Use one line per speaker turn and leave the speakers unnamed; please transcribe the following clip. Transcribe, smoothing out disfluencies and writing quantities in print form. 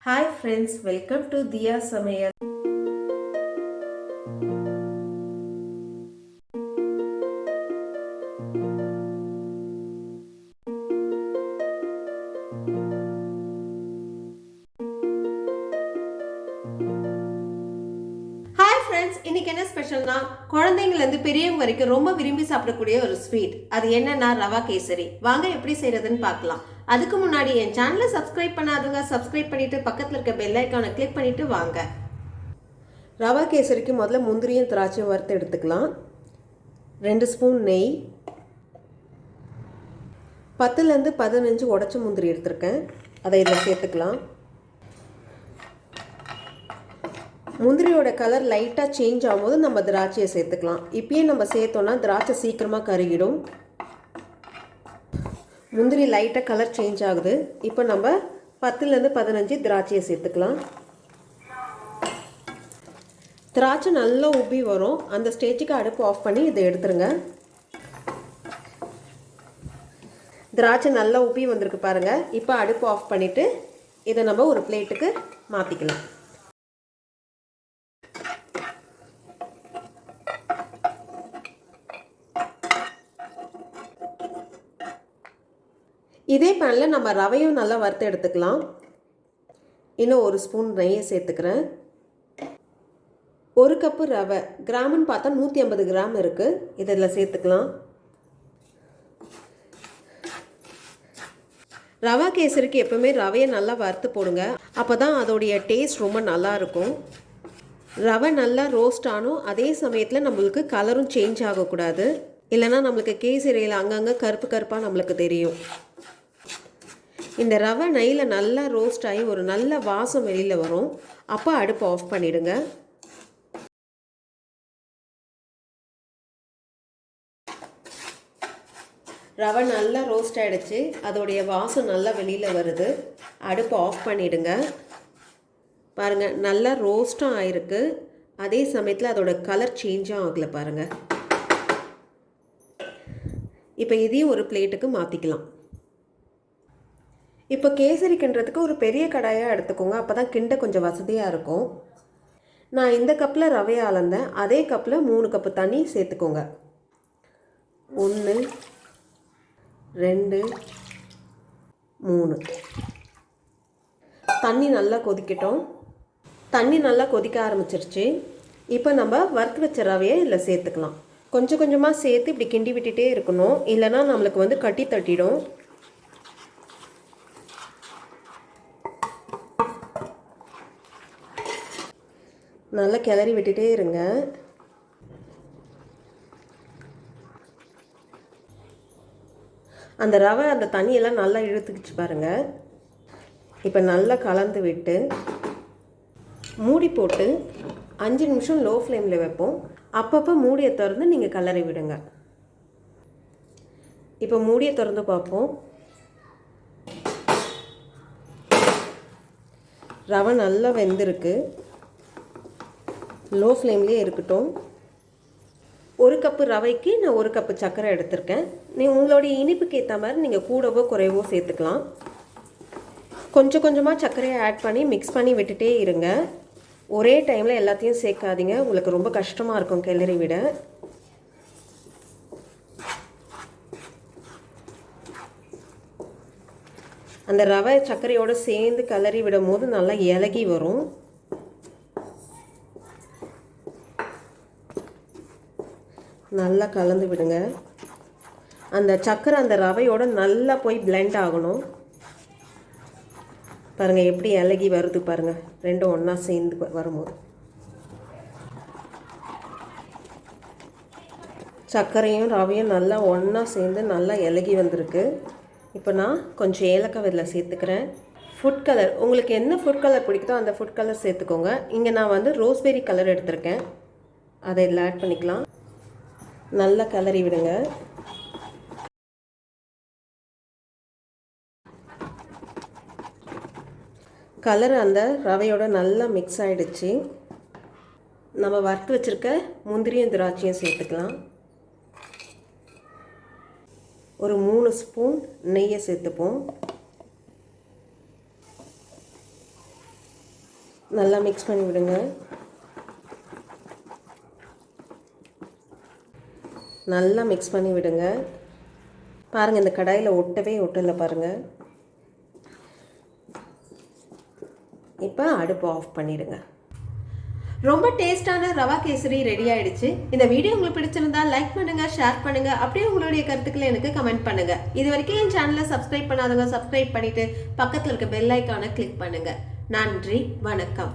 Hi friends, welcome to Diya Samayal. Hi friends, இன்னைக்கு என்ன ஸ்பெஷல்னா குழந்தைங்கலேருந்து பெரியவங்க வரைக்கும் ரொம்ப விரும்பி சாப்பிடக்கூடிய ஒரு ஸ்வீட். அது என்னன்னா ரவா கேசரி. வாங்க எப்படி செய்யறதுன்னு பார்க்கலாம். அதுக்கு முன்னாடி என் சேனலை சப்ஸ்கிரைப் பண்ணாதவங்க சப்ஸ்கிரைப் பண்ணிட்டு பக்கத்தில் இருக்க பெல் ஐக்கானை கிளிக் பண்ணிட்டு வாங்க. ரவா கேசரிக்கு முதல்ல முந்திரியும் திராட்சையும் வறுத்து எடுத்துக்கலாம். 2 ஸ்பூன் நெய், 10லேருந்து 15 உடச்ச முந்திரி எடுத்திருக்கேன். அதை இதில் சேர்த்துக்கலாம். முந்திரியோட கலர் லைட்டாக சேஞ்ச் ஆகும்போது நம்ம திராட்சையை சேர்த்துக்கலாம். இப்பயே நம்ம சேர்த்தோன்னா திராட்சை சீக்கிரமாக கருகிடும். முந்திரி லைட்டாக கலர் சேஞ்ச் ஆகுது. இப்போ நம்ம 10லேருந்து 15 திராட்சையை சேர்த்துக்கலாம். திராட்சை நல்லா உப்பி வரும். அந்த ஸ்டேஜுக்கு அடுப்பு ஆஃப் பண்ணி இதை எடுத்துருங்க. திராட்சை நல்லா உப்பி வந்திருக்கு பாருங்கள். இப்போ அடுப்பு ஆஃப் பண்ணிவிட்டு இதை நம்ம ஒரு பிளேட்டுக்கு மாற்றிக்கலாம். இதே பேனில் நம்ம ரவையும் நல்லா வறுத்து எடுத்துக்கலாம். இன்னும் 1 ஸ்பூன் நெய்யை சேர்த்துக்கிறேன். 1 கப்பு ரவை, கிராமுன்னு பார்த்தா 150 கிராம் இருக்குது. இதில் சேர்த்துக்கலாம். ரவா கேசரிக்கு எப்பவுமே ரவையை நல்லா வறுத்து போடுங்க. அப்போ தான் அதோடைய டேஸ்ட் ரொம்ப நல்லா இருக்கும். ரவை நல்லா ரோஸ்ட் ஆனும், அதே சமயத்தில் நம்மளுக்கு கலரும் சேஞ்ச் ஆகக்கூடாது. இல்லைனா நம்மளுக்கு கேசரியில் அங்கங்கே கருப்பு கருப்பாக நம்மளுக்கு தெரியும். இந்த ரவை நெய்யில் நல்லா ரோஸ்ட் ஆகி ஒரு நல்ல வாசம் வெளியில் வரும். அப்போ அடுப்பு ஆஃப் பண்ணிவிடுங்க. ரவை நல்லா ரோஸ்ட் ஆகிடுச்சு. அதோடைய வாசம் நல்லா வெளியில் வருது. அடுப்பு ஆஃப் பண்ணிவிடுங்க. பாருங்கள், நல்லா ரோஸ்ட்டும் ஆகிருக்கு. அதே சமயத்தில் அதோட கலர் சேஞ்சும் ஆகலை பாருங்கள். இப்போ இதையும் ஒரு பிளேட்டுக்கு மாற்றிக்கலாம். இப்போ கேசரி கிண்டுறதுக்கு ஒரு பெரிய கடாயாக எடுத்துக்கோங்க. அப்போ தான் கிண்ட கொஞ்சம் வசதியாக இருக்கும். நான் இந்த கப்பில் ரவையை அளந்தேன். அதே கப்பில் 3 கப்பு தண்ணி சேர்த்துக்கோங்க. 1 2 3. தண்ணி நல்லா கொதிக்கட்டும். தண்ணி நல்லா கொதிக்க ஆரம்பிச்சிருச்சு. இப்போ நம்ம வறுத்து வச்ச ரவையை இதில் சேர்த்துக்கலாம். கொஞ்சம் கொஞ்சமாக சேர்த்து இப்படி கிண்டி விட்டுட்டே இருக்கணும். இல்லைனா நம்மளுக்கு கட்டி தட்டிடும். நல்லா கிளறி விட்டுட்டே இருங்க. அந்த ரவை அந்த தண்ணியெல்லாம் நல்லா இழுத்துக்கிச்சு பாருங்கள். இப்போ நல்லா கலந்து விட்டு மூடி போட்டு 5 நிமிஷம் லோ ஃப்ளேமில் வைப்போம். அப்பப்போ மூடியை திறந்து நீங்கள் கிளறி விடுங்க. இப்போ மூடியை திறந்து பார்ப்போம். ரவை நல்லா வெந்திருக்கு. லோ ஃப்ளேம்லேயே இருக்கட்டும். 1 கப்பு ரவைக்கு நான் 1 கப்பு சர்க்கரை எடுத்திருக்கேன். உங்களுடைய இனிப்புக்கு ஏற்ற மாதிரி நீங்கள் கூடவோ குறைவோ சேர்த்துக்கலாம். கொஞ்சம் கொஞ்சமாக சர்க்கரையை ஆட் பண்ணி மிக்ஸ் பண்ணி விட்டுட்டே இருங்க. ஒரே டைமில் எல்லாத்தையும் சேர்க்காதீங்க. உங்களுக்கு ரொம்ப கஷ்டமாக இருக்கும் கிளறி விட. அந்த ரவை சர்க்கரையோடு சேர்ந்து கிளறி விடும் போது நல்லா இலகி வரும். நல்லா கலந்து விடுங்க. அந்த சர்க்கரை அந்த ரவையோடு நல்லா போய் பிளெண்ட் ஆகணும். பாருங்கள் எப்படி இலகி வருது பாருங்கள். ரெண்டும் ஒன்றா சேர்ந்து வரும்போது சர்க்கரையும் ரவையும் நல்லா ஒன்றா சேர்ந்து நல்லா இலகி வந்திருக்கு. இப்போ நான் கொஞ்சம் ஏலக்காய் இதில் சேர்த்துக்கிறேன். ஃபுட் கலர், உங்களுக்கு என்ன ஃபுட் கலர் பிடிக்குதோ அந்த ஃபுட் கலர் சேர்த்துக்கோங்க. இங்கே நான் ரோஸ்பெரி கலர் எடுத்திருக்கேன். அதை இதில் ஆட் பண்ணிக்கலாம். நல்லா கிளறி விடுங்க. கலர் அந்த ரவையோட நல்லா மிக்ஸ் ஆகிடுச்சு. நம்ம வறுத்து வச்சுருக்க முந்திரியும் திராட்சையும் சேர்த்துக்கலாம். ஒரு 3 ஸ்பூன் நெய்யை சேர்த்துப்போம். நல்லா மிக்ஸ் பண்ணி விடுங்க. நல்லா மிக்ஸ் பண்ணி விடுங்க. பாருங்கள், இந்த கடாயில் ஒட்டலை பாருங்கள். இப்போ அடுப்பு ஆஃப் பண்ணிடுங்க. ரொம்ப டேஸ்டான ரவா கேசரி ரெடி ஆயிடுச்சு. இந்த வீடியோ உங்களுக்கு பிடிச்சிருந்தா லைக் பண்ணுங்க, ஷேர் பண்ணுங்க, அப்படியே உங்களுடைய கருத்துக்களை எனக்கு கமெண்ட் பண்ணுங்க. இது வரைக்கும் என் சேனலை சப்ஸ்கிரைப் பண்ணாதவங்க சப்ஸ்கிரைப் பண்ணிட்டு பக்கத்தில் இருக்க பெல் ஐக்கானை கிளிக் பண்ணுங்க. நன்றி, வணக்கம்.